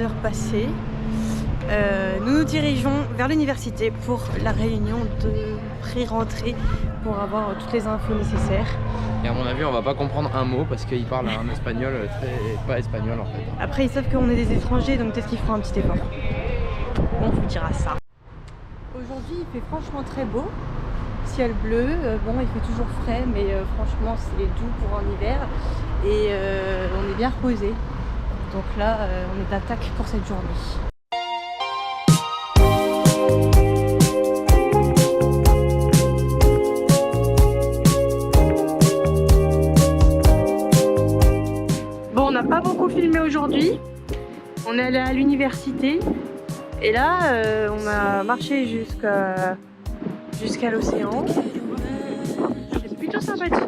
heures passées. Nous nous dirigeons vers l'université pour la réunion de pré-rentrée pour avoir toutes les infos nécessaires. Et à mon avis, on va pas comprendre un mot parce qu'il parle un espagnol pas espagnol en fait. Après, ils savent qu'on est des étrangers, donc peut-être qu'ils feront un petit effort. On vous dira ça. Aujourd'hui, il fait franchement très beau. Ciel bleu, bon, il fait toujours frais, mais franchement, c'est doux pour un hiver. Et on est bien reposé. Donc là, on est d'attaque pour cette journée. On n'a pas beaucoup filmé aujourd'hui, on est allé à l'université et là on a marché jusqu'à l'océan. C'est plutôt sympathique.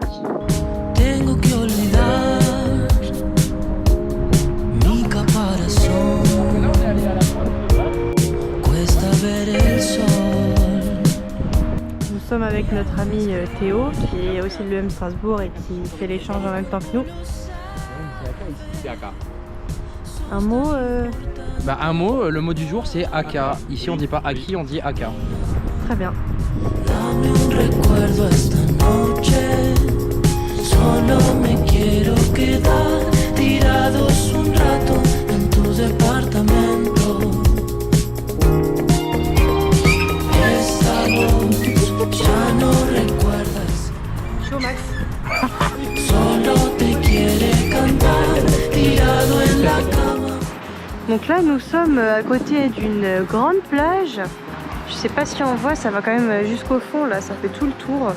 Nous sommes avec notre ami Théo qui est aussi de l'EM Strasbourg et qui fait l'échange en même temps que nous. Un mot Bah un mot, le mot du jour c'est Aka. Ici on dit pas Aki, on dit Aka. Très bien. Chaud Max. Donc là nous sommes à côté d'une grande plage. Je sais pas si on voit, ça va quand même jusqu'au fond là, ça fait tout le tour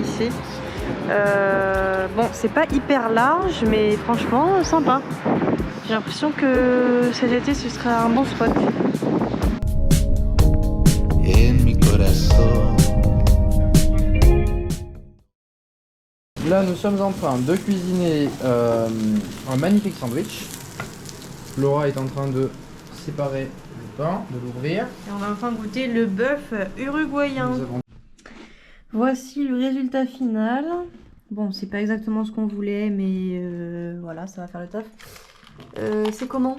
ici. Bon, c'est pas hyper large mais franchement sympa. J'ai l'impression que cet été ce sera un bon spot. Là nous sommes en train de cuisiner un magnifique sandwich. Laura est en train de séparer le pain, de l'ouvrir. Et on va enfin goûter le bœuf uruguayen. Voici le résultat final. Bon, c'est pas exactement ce qu'on voulait, mais voilà, ça va faire le taf. C'est comment ?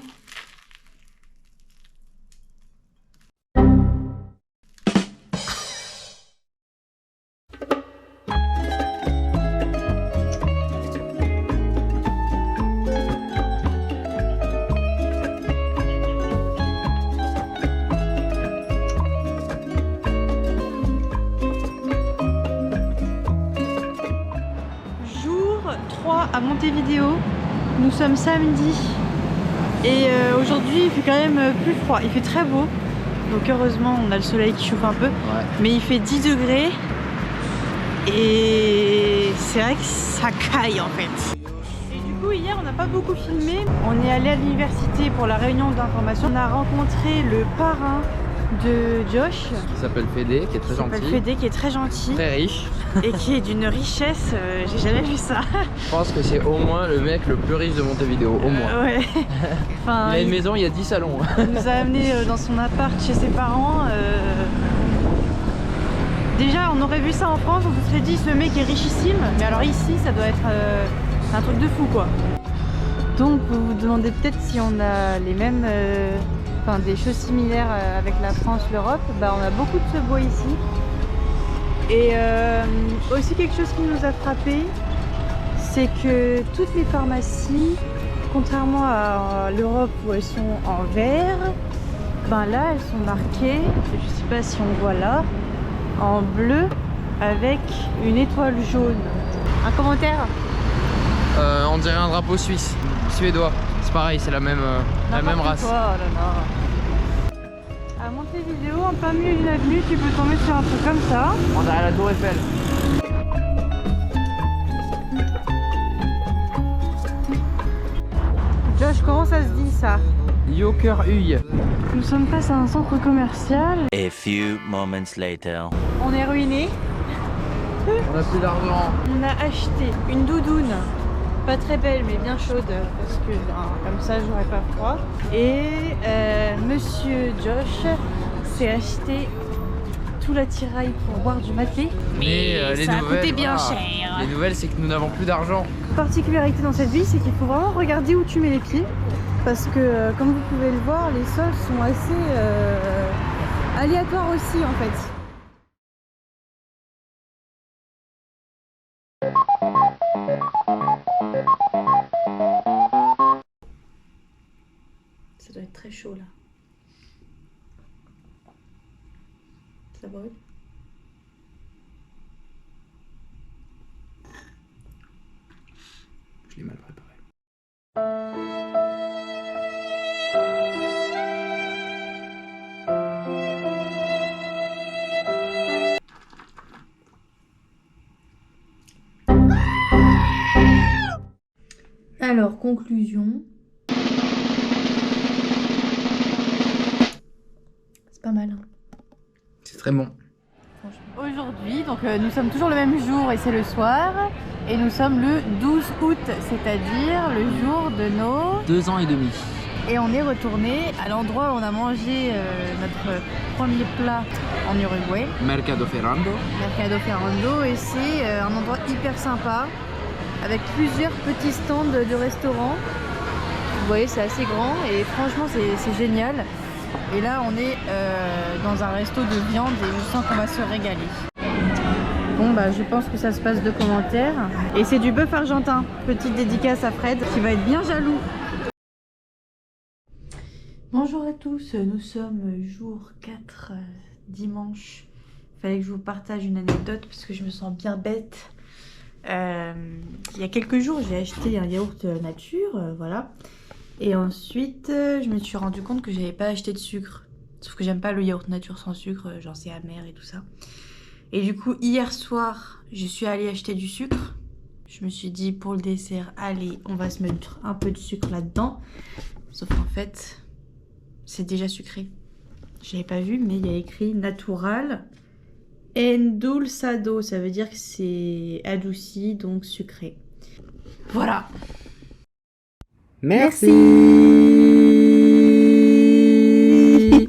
À Montevideo, nous sommes samedi et aujourd'hui il fait quand même plus froid, il fait très beau, donc heureusement on a le soleil qui chauffe un peu, mais il fait 10 degrés et c'est vrai que ça caille en fait. Et du coup hier on n'a pas beaucoup filmé, on est allé à l'université pour la réunion d'information, on a rencontré le parrain de Josh qui s'appelle Fédé, qui est très gentil. Fédé, qui est très gentil. Très riche. Et qui est d'une richesse, j'ai jamais vu ça. Je pense que c'est au moins le mec le plus riche de Montevideo, au moins. Ouais. Enfin, il a une maison, il y a 10 salons. Il nous a amené dans son appart chez ses parents. Déjà on aurait vu ça en France, on se serait dit ce mec est richissime. Mais alors ici ça doit être un truc de fou quoi. Donc vous vous demandez peut-être si on a les mêmes... Enfin, des choses similaires avec la France, l'Europe, bah, on a beaucoup de ce bois ici. Et aussi quelque chose qui nous a frappé, c'est que toutes les pharmacies, contrairement à l'Europe où elles sont en vert, ben là elles sont marquées, je sais pas si on voit là, en bleu avec une étoile jaune. Un commentaire? On dirait un drapeau suisse, suédois. C'est pareil, c'est la même race. Toi, oh là là. À Montevideo, en plein milieu d'une avenue, tu peux tomber sur un truc comme ça. On dirait la tour Eiffel. Josh, comment ça se dit ça? Jokerhuy. Nous sommes face à un centre commercial. A few moments later. On est ruiné. On a plus d'argent. On a acheté une doudoune. Pas très belle mais bien chaude parce que comme ça j'aurais pas froid. Et monsieur Josh s'est acheté tout l'attirail pour boire du maté. Mais ça a coûté bien cher. Les nouvelles c'est que nous n'avons plus d'argent. La particularité dans cette ville c'est qu'il faut vraiment regarder où tu mets les pieds. parce que comme vous pouvez le voir, les sols sont assez aléatoires aussi en fait. Ça doit être très chaud là. Ça brûle. Je l'ai mal préparé. Alors, conclusion. C'est pas mal. Hein. C'est très bon. Aujourd'hui, donc nous sommes toujours le même jour et c'est le soir. Et nous sommes le 12 août, c'est-à-dire le jour de nos 2 ans et demi. Et on est retourné à l'endroit où on a mangé notre premier plat en Uruguay. Mercado Ferrando. Mercado Ferrando. Et c'est un endroit hyper sympa. Avec plusieurs petits stands de restaurants. Vous voyez, c'est assez grand et franchement, c'est génial. Et là, on est dans un resto de viande et je sens qu'on va se régaler. Bon, bah, je pense que ça se passe de commentaires. Et c'est du bœuf argentin. Petite dédicace à Fred qui va être bien jaloux. Bonjour à tous, nous sommes jour 4, dimanche. Il fallait que je vous partage une anecdote parce que je me sens bien bête. Il y a quelques jours, j'ai acheté un yaourt nature, voilà. Et ensuite, je me suis rendu compte que j'avais pas acheté de sucre. Sauf que j'aime pas le yaourt nature sans sucre, genre c'est amer et tout ça. Et du coup, hier soir, je suis allée acheter du sucre. Je me suis dit, pour le dessert, allez, on va se mettre un peu de sucre là-dedans. Sauf qu'en fait, c'est déjà sucré. Je l'avais pas vu, mais il y a écrit natural. Endulzado, ça veut dire que c'est adouci, donc sucré. Voilà. Merci.